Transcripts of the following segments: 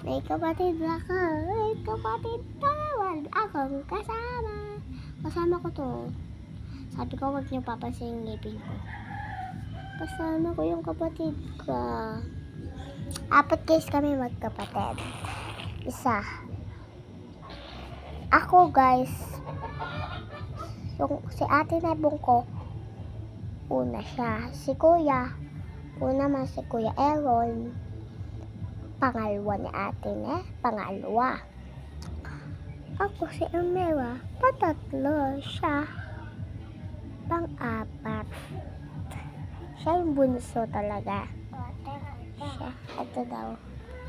May kapatid ako. May kapatid tawag akong kasama. Kasama ko to. Sabi ko, huwag niyo papansin yung ngipin ko. Kasama ko yung kapatid ko. 4 guys kami magkapatid. Isa. Ako guys. Yung, si ate Nebong ko. Una siya. Si kuya. Una naman si Kuya Aaron. Pangalawa ni ate pangalawa. Ako si Amira. Patatlo siya. Pang-4. Siya yung bunso talaga. Siya. Ito daw.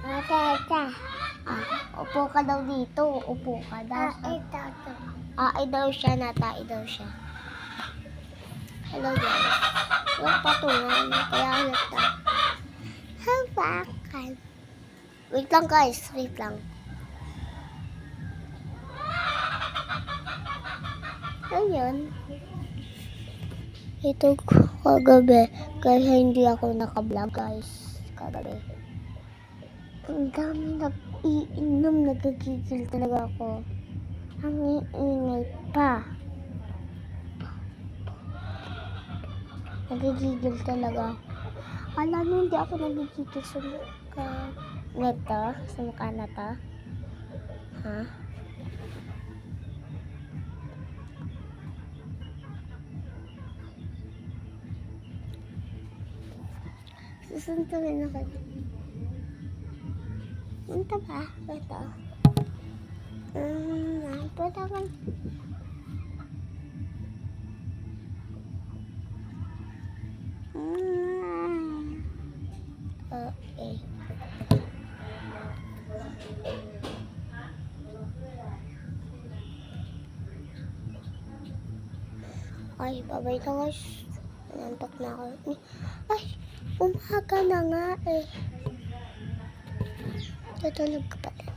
Ate. Upo ka daw dito. Upo ka daw. Ai daw siya. Natai daw siya. Hello guys. Huwag patungan. Kaya halata. Hawakan. Wait lang guys. Wait lang. Ayun. Ito kagabi. Kaya hindi ako naka-vlog guys. Kagabi. Ang dami nag-iinom. Nagagigil talaga ako. Ang iingay pa. Nagagigil talaga. Alam mo, hindi ako nagagigil sa mukha nito. Sa mukha na to. Ha? Susuntukin ako. Punta ba? Ito. Punta ba? Okay. Ay, babay na guys. Nantok na ako. Ay, umaga na nga eh. Tutulog ka pa din.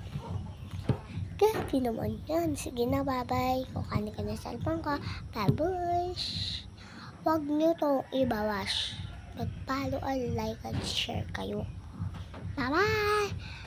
Gabi naman yan. Sige na, bye-bye. Kukanin ka na sa cellphone ko. Bye-bye. Huwag nyo itong ibawas. Mag-follow, like, at share kayo. Bye-bye!